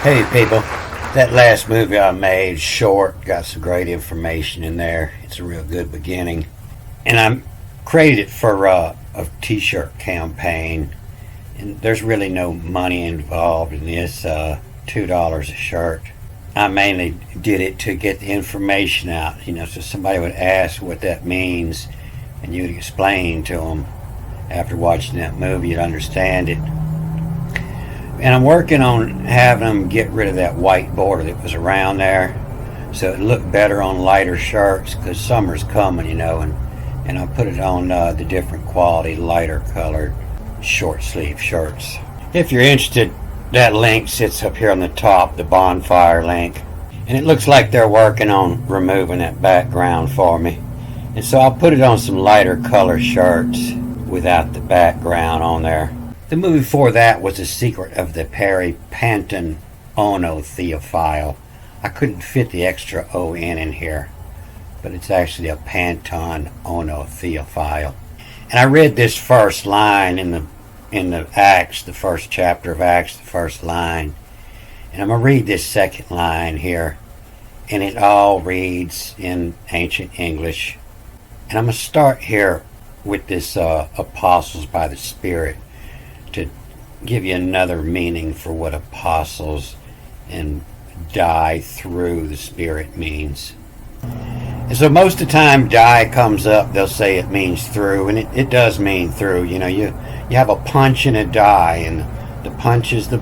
Hey people, that last movie I made, short, got some great information in there. It's a real good beginning. And I created it for a t-shirt campaign. And there's really no money involved in this, $2 a shirt. I mainly did it to get the information out, so somebody would ask what that means and you'd explain to them after watching that movie, you'd understand it. And I'm working on having them get rid of that white border that was around there so it looked better on lighter shirts because summer's coming, and I'll put it on the different quality, lighter colored short sleeve shirts. If you're interested, that link sits up here on the top, the bonfire link. And it looks like they're working on removing that background for me. And so I'll put it on some lighter color shirts without the background on there. The movie before that was The Secret of the Peripanton Onotheophile. I couldn't fit the extra O-N in here, but it's actually a Panton Onotheophile. And I read this first line in the Acts, the first chapter of Acts, the first line. And I'm going to read this second line here, and it all reads in ancient English. And I'm going to start here with this apostles by the Spirit, to give you another meaning for what apostles and die through the Spirit means. And so most of the time die comes up, they'll say it means through, and it does mean through. You have a punch and a die, and the punch is the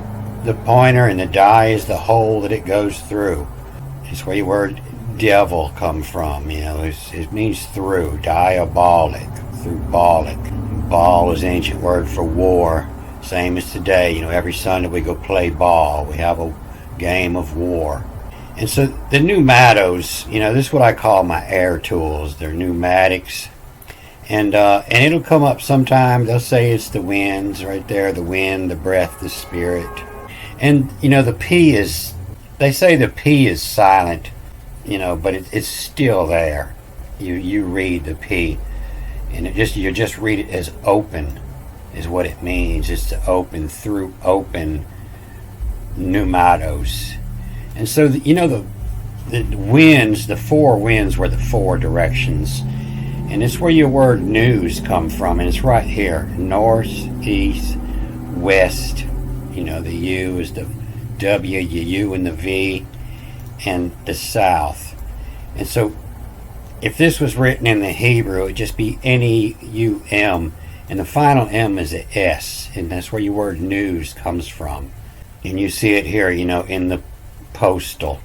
pointer and the die is the hole that it goes through. It's where your word devil come from, it means through, diabolic, through bolic. Ball is an ancient word for war. Same as today, every Sunday we go play ball. We have a game of war. And so the pneumatos, this is what I call my air tools. They're pneumatics. And it'll come up sometime. They'll say it's the winds right there, the wind, the breath, the spirit. And, the P is, they say the P is silent, but it's still there. You read the P. And you just read it as open. Is what it means. It's to open, through open pneumatos. And so the winds, the four winds were the four directions, and it's where your word news come from, and it's right here: north, east, west. The U is the W, the U and the V, and the south. And so if this was written in the Hebrew, it would just be N-E-U-M. And the final M is a S, and that's where your word news comes from. And you see it here, in the Postal.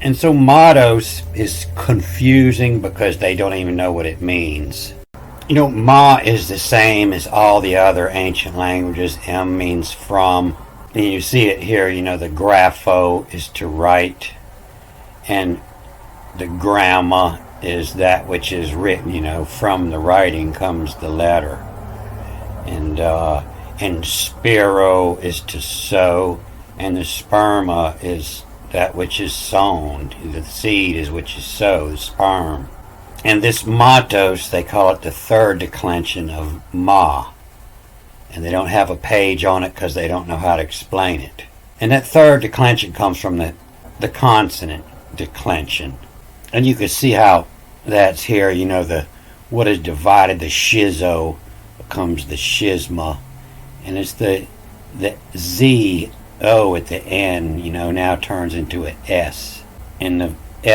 And so mottos is confusing because they don't even know what it means. Ma is the same as all the other ancient languages. M means from. And you see it here, the grapho is to write. And the gramma is that which is written, from the writing comes the letter. And spiro is to sow, and the sperma is that which is sown. The seed is which is sown, the sperm. And this matos, they call it the third declension of ma. And they don't have a page on it because they don't know how to explain it. And that third declension comes from the consonant declension. And you can see how that's here, what is divided, the schizo becomes the schisma, and it's the Z O at the end, now turns into an S, and the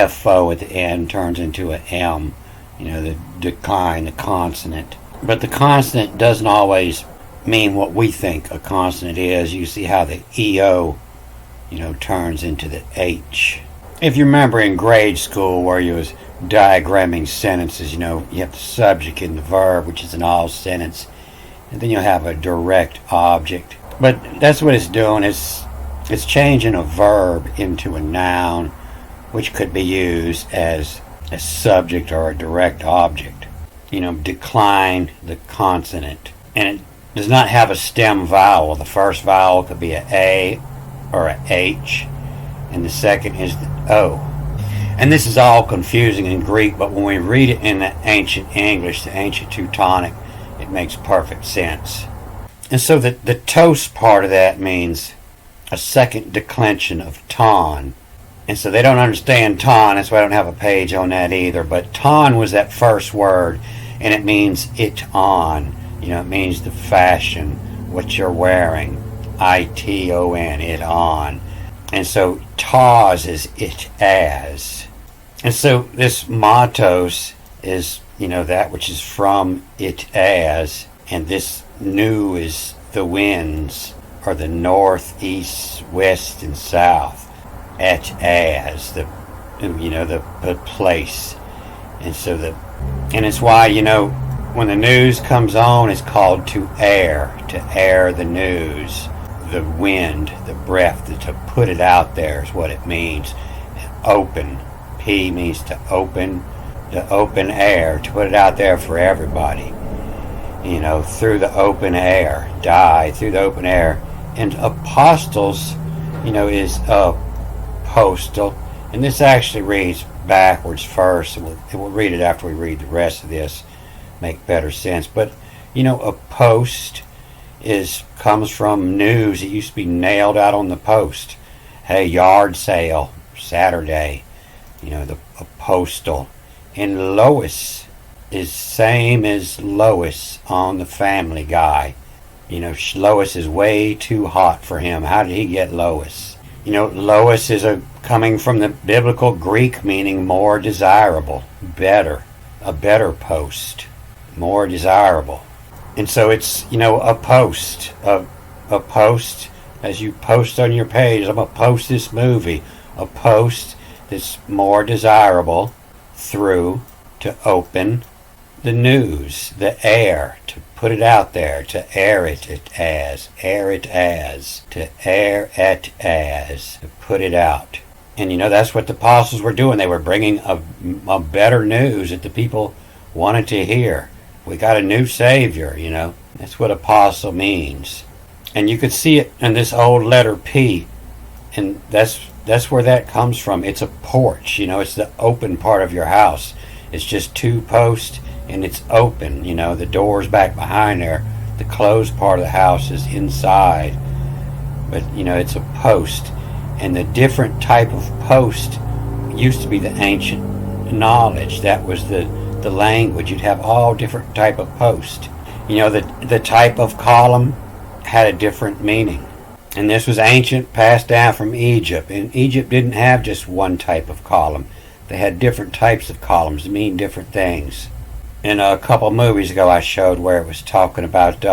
FO at the end turns into an M, the decline, the consonant. But the consonant doesn't always mean what we think a consonant is. You see how the EO, turns into the H. If you remember in grade school where you was diagramming sentences, you have the subject and the verb, which is an all sentence, and then you'll have a direct object. But that's what it's doing. It's changing a verb into a noun, which could be used as a subject or a direct object. Decline, the consonant. And it does not have a stem vowel. The first vowel could be an A or an H, and the second is the O. And this is all confusing in Greek, but when we read it in the ancient English, the ancient Teutonic, it makes perfect sense. And so the tos part of that means a second declension of ton. And so they don't understand ton, that's why I don't have a page on that either. But ton was that first word, and it means it on. It means the fashion, what you're wearing. I-T-O-N, it on. And so tos is it as. And so this matos is, that which is from it as. And this new is the winds, or the north, east, west, and south. Et as, the place. And so and it's why, when the news comes on, it's called to air the news. The wind, the breath, to put it out there is what it means. Open, P means to open, the open air, to put it out there for everybody. Through the open air, through the open air. And apostles, is postal. And this actually reads backwards first, and we'll read it after we read the rest of this, make better sense. But a post comes from news. It used to be nailed out on the post. Hey, yard sale Saturday, a postal. And Lois is same as Lois on the Family Guy. Lois is way too hot for him. How did he get Lois? Lois is coming from the biblical Greek meaning more desirable, better, a better post, more desirable. And so it's, a post, a post, as you post on your page, I'm going to post this movie, a post that's more desirable through to open the news, the air, to put it out there, to air it as, to air it as, to put it out. And that's what the apostles were doing. They were bringing a better news that the people wanted to hear. We got a new Savior, That's what apostle means. And you could see it in this old letter P, and that's where that comes from. It's a porch, it's the open part of your house. It's just two posts, and it's open, the door's back behind there. The closed part of the house is inside. But, it's a post. And the different type of post used to be the ancient knowledge. That was the language. You'd have all different type of post. The type of column had a different meaning. And this was ancient, passed down from Egypt. And Egypt didn't have just one type of column. They had different types of columns to mean different things. In a couple of movies ago I showed where it was talking about,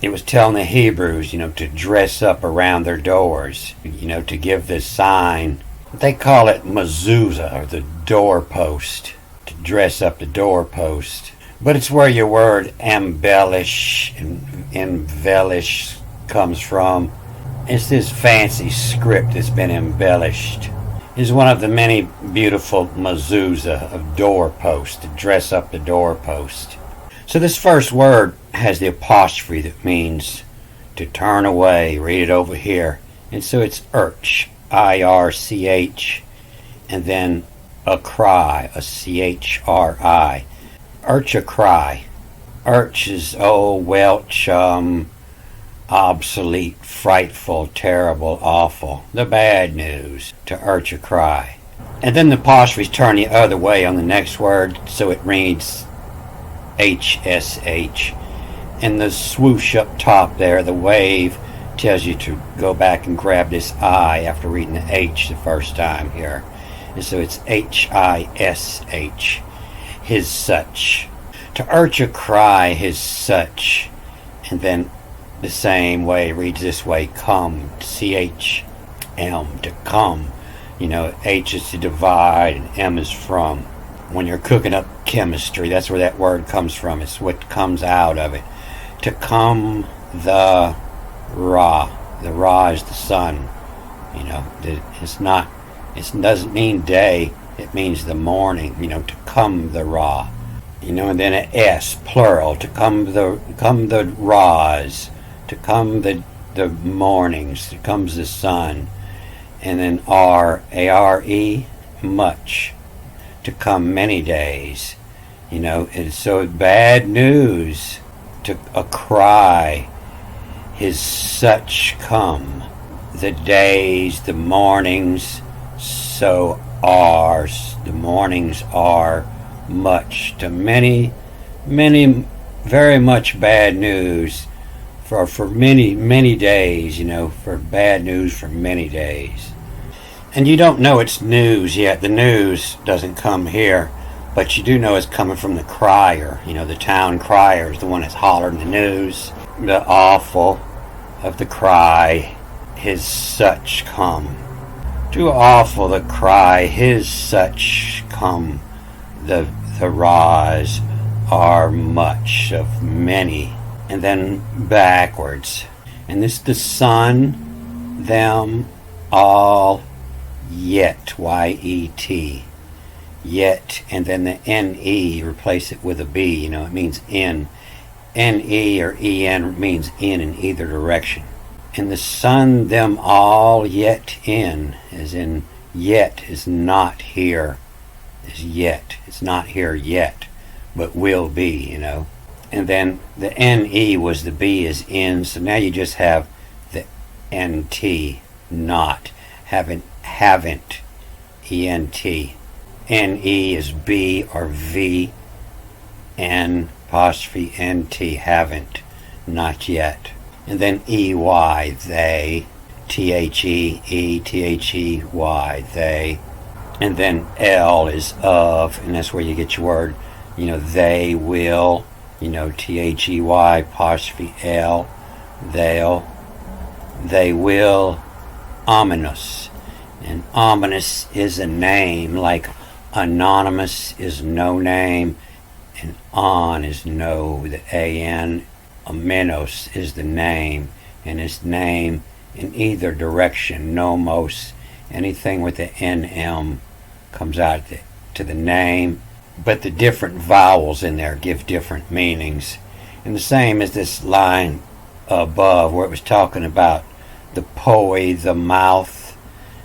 it was telling the Hebrews, to dress up around their doors, to give this sign. They call it mezuzah, or the doorpost, to dress up the doorpost. But it's where your word embellish and embellish comes from. It's this fancy script that's been embellished. Is one of the many beautiful mezuzah of doorpost, to dress up the doorpost. So this first word has the apostrophe that means to turn away. Read it over here. And so it's irch, I-R-C-H, and then a cry, a C-H-R-I. Irch a cry. Irch is, welch, obsolete, frightful, terrible, awful. The bad news, to urge a cry. And then the apostrophes turn the other way on the next word, so it reads HSH. And the swoosh up top there, the wave, tells you to go back and grab this I after reading the H the first time here. And so it's H-I-S-H. His such. To urge a cry, his such. And then the same way reads this way, come, C-H-M, to come. H is to divide and M is from. When you're cooking up chemistry, that's where that word comes from. It's what comes out of it. To come the Ra. The Ra is the sun. It doesn't mean day, it means the morning, to come the Ra. And then an S, plural, to come the Ra's. To come the mornings, to comes the sun. And then R, A-R-E, much. To come many days. And so bad news, to a cry, his such come. the days, the mornings, so are. The mornings are much to many, many, very much bad news for many, many days, for bad news for many days. And you don't know it's news yet. The news doesn't come here, but you do know it's coming from the crier. The town crier is the one that's hollering the news. The awful of the cry, his such come. Too awful the cry, his such come. The rise are much of many. And then backwards. And this the sun, them, all, yet, Y-E-T. Yet, and then the N-E, replace it with a B, it means in. N-E or E-N means in either direction. And the sun, them all, yet in, as in yet is not here, is yet. It's not here yet, but will be, And then the N-E was the B is in, so now you just have the N-T, not. Haven't, E-N-T. N-E is B or V, N apostrophe N-T, haven't, not yet. And then E-Y, they, T-H-E-E, T-H-E-Y, they. And then L is of, and that's where you get your word, they will, T-H-E-Y apostrophe L, they'll, they will, ominous. And ominous is a name, like anonymous is no name, and on is no, the A-N, omenos is the name, and its name in either direction, nomos, anything with the N-M comes out to the name, but the different vowels in there give different meanings. And the same as this line above where it was talking about the poi, the mouth,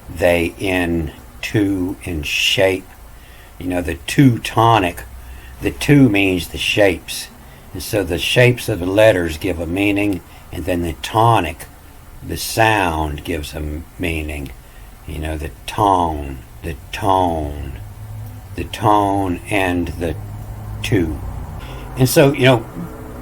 they in two in shape. The Teutonic, the two means the shapes. And so the shapes of the letters give a meaning, and then the tonic, the sound, gives a meaning. The tone, the tone, the tone, and the two. And so,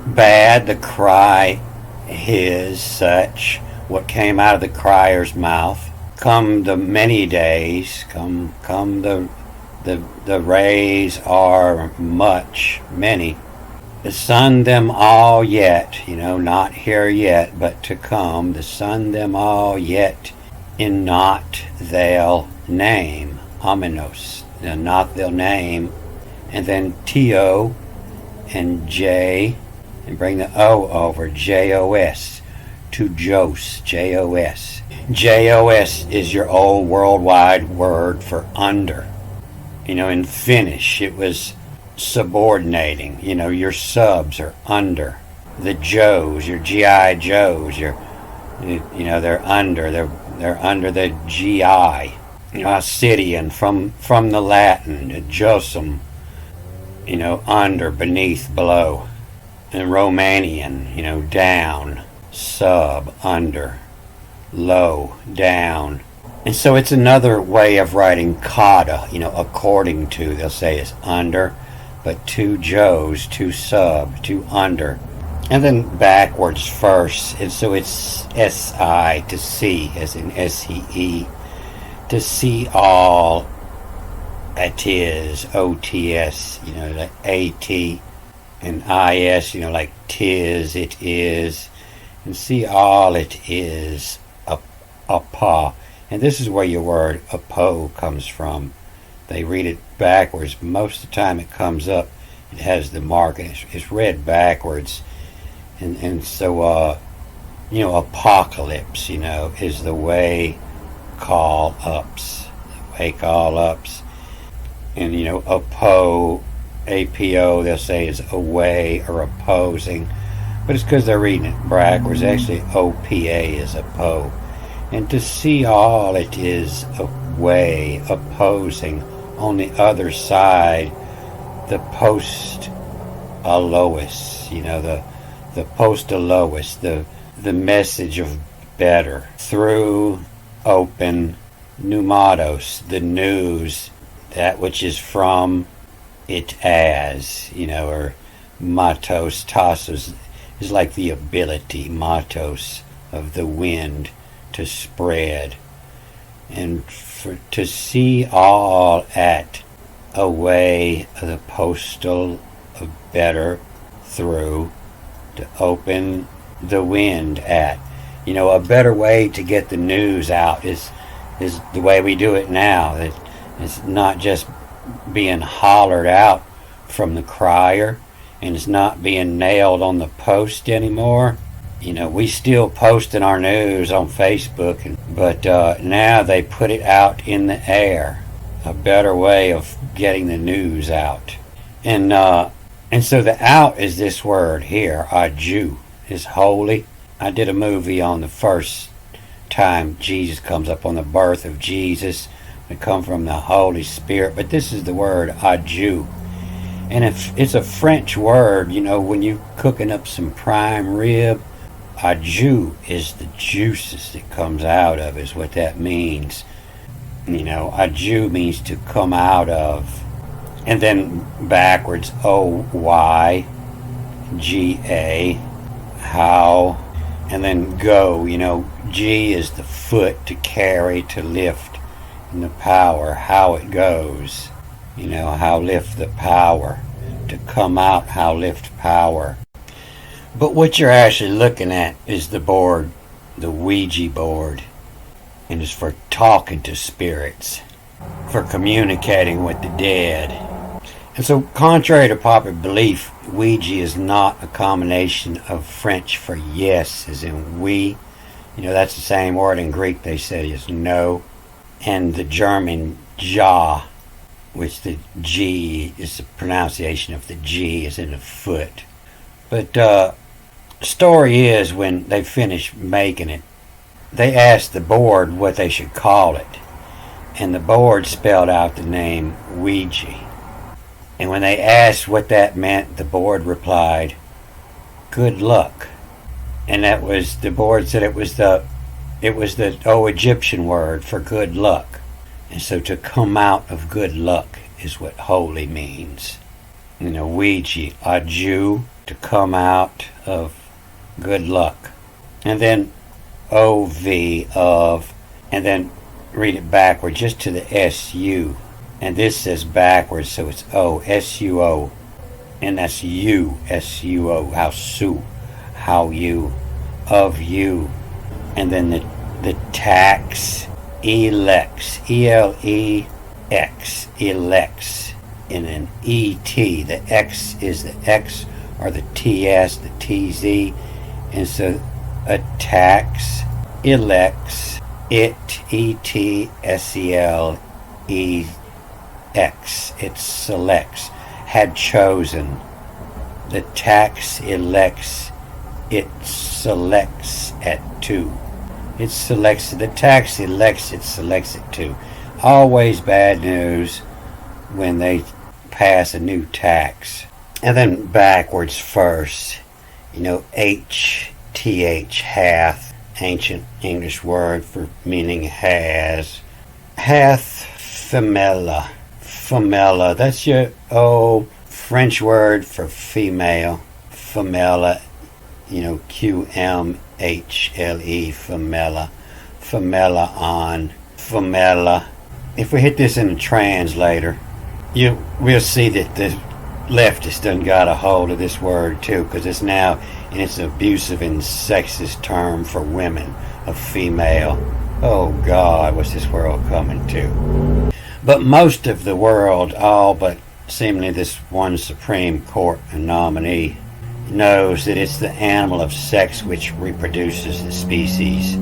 bad, the cry, his, such, what came out of the crier's mouth. Come the many days, come the rays are much, many. The sun them all yet, not here yet, but to come. The sun them all yet, in not they'll name, ominos, not they'll name. And then T-O and J, and bring the O over, J-O-S, to Jos, J-O-S. J-O-S is your old worldwide word for under. In Finnish, it was subordinating. Your subs are under. The Joes, your G.I. Joes, they're under. They're under the G.I. Obsidian from the Latin, Josum, under, beneath, below. And Romanian, down, sub, under, low, down. And so it's another way of writing coda, according to, they'll say it's under, but two Joes, two sub, two under. And then backwards first, and so it's S-I, to see, as in S-E-E, to see all, it is, O-T-S, the A-T, and I-S, like tis, it is, and see all it is, a pa. And this is where your word apo comes from. They read it backwards. Most of the time it comes up, it has the mark, and it's read backwards. And so, apocalypse, is the way call ups. The way call ups. And, apo, APO, they'll say is away or opposing. But it's because they're reading it backwards. Actually, OPA is apo. And to see all it is away, opposing, on the other side, the post alois, the post alois, the message of better. Through, open, pneumatos, the news, that which is from, it as, or matos, tasos is like the ability, matos, of the wind to spread. And to see all at a way of the postal, a better, through, to open the wind at. A better way to get the news out is the way we do it now. It's not just being hollered out from the crier, and it's not being nailed on the post anymore. We still posting our news on Facebook, but now they put it out in the air. A better way of getting the news out. And so the out is this word here, Jew, is holy. I did a movie on the first time Jesus comes up, on the birth of Jesus. It come from the Holy Spirit, but this is the word Jew. And if it's a French word, when you're cooking up some prime rib, Jew is the juices that comes out of, is what that means. Jew means to come out of. And then backwards, Oyga, how, and then go. G is the foot, to carry, to lift, and the power, how it goes. How lift the power, to come out, how lift power. But what you're actually looking at is the board, the Ouija board, and it's for talking to spirits, for communicating with the dead. And so, contrary to popular belief, Ouija is not a combination of French for yes, as in we. That's the same word in Greek they said is no. And the German ja, which the G is the pronunciation of the G, is in the foot. But story is, when they finished making it, they asked the board what they should call it. And the board spelled out the name Ouija. And when they asked what that meant, the board replied, good luck. And that was, the board said it was the Egyptian word for good luck. And so to come out of good luck is what holy means. Ouija, a Jew, to come out of good luck. And then OV, of, and then read it backward just to the SU. And this says backwards, so it's O, SUO. And that's you, SUO, how su, how you, of you. And then the tax, elects, ELEX, elects, in an ET. The X is the X, or the TS, the TZ. And so a tax, elects, it, ETSELEX, it selects, had chosen. The tax elects, it selects at two. It selects, the tax elects, it selects it too. Always bad news when they pass a new tax. And then backwards first, HTH, hath, ancient English word for meaning has. Hath, femella. Femella, that's your French word for female. Femella, QMHLE, femella. Femella on, femella. If we hit this in a translator, we'll see that the leftist done got a hold of this word too, because it's now in its abusive and sexist term for women, a female. Oh God, what's this world coming to? But most of the world, all but seemingly this one Supreme Court nominee, knows that it's the animal of sex which reproduces the species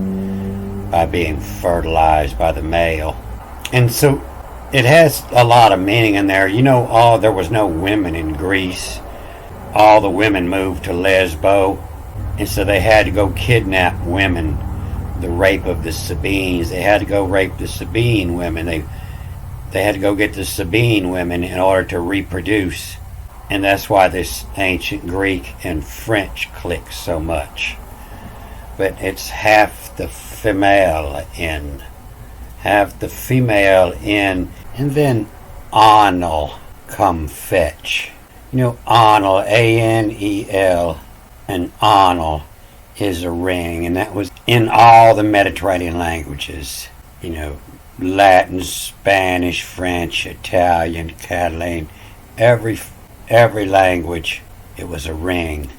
by being fertilized by the male. And so it has a lot of meaning in there. There was no women in Greece. All the women moved to Lesbos, and so they had to go kidnap women. The rape of the Sabines. They had to go rape the Sabine women. They had to go get the Sabine women in order to reproduce. And that's why this ancient Greek and French click so much. but it's half the female in. Half the female in, and then Anel come fetch. You know, Anel, A-N-E-L, and Anel is a ring, and that was in all the Mediterranean languages. You know, Latin, Spanish, French, Italian, Catalan, every language, it was a ring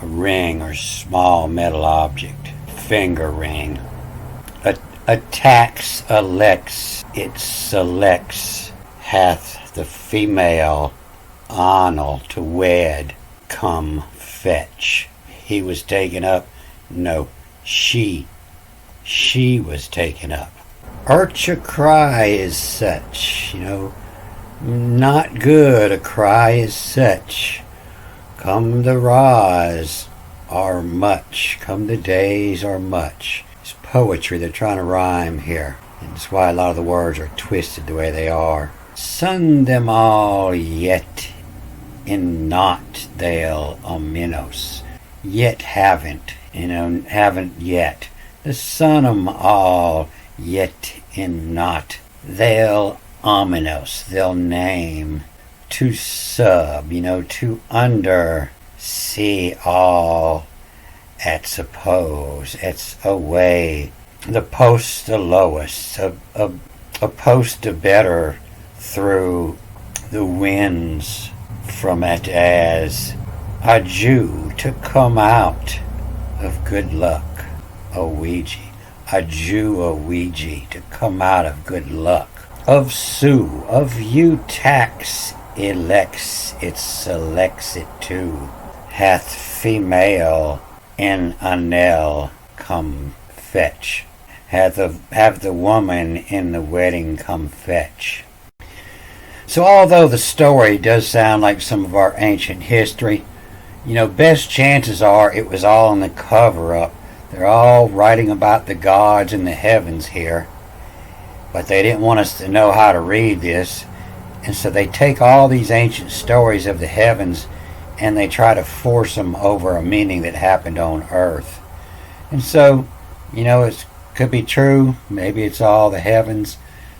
or small metal object, finger ring. Attacks, elects, it selects, hath the female Anel to wed, come fetch. He was taken up. No, she was taken up. Urcha cry is such, you know, not good. A cry is such. Come the raws are much. Come the days are much. It's poetry. They're trying to rhyme here. And that's why a lot of the words are twisted the way they are. Sun them all yet in not they'll ominos. Yet haven't, you know, haven't yet. The sun 'em all yet in not. They'll ominos. They'll name. To sub, you know, to under, see all, at suppose, it's away. The post the lowest, a post the better through the winds from it as a Jew to come out of good luck, a Ouija, a Jew, a Ouija to come out of good luck. Of Sue, of you tax elects, it selects it too. Hath female in Anel come fetch. Have the woman in the wedding come fetch. So although the story does sound like some of our ancient history, you know, best chances are it was all in the cover-up. They're all writing about the gods in the heavens here, but they didn't want us to know how to read this. And so they take all these ancient stories of the heavens and they try to force them over a meaning that happened on earth. And so, you know, it could be true. Maybe it's all the heavens,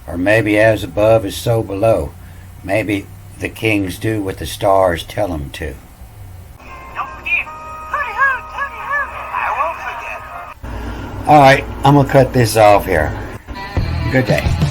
or maybe as above is so below. Maybe the kings do what the stars tell them to. Don't forget, hooty hoot, hooty hoot. I won't forget. All right, I'm going to cut this off here. Good day.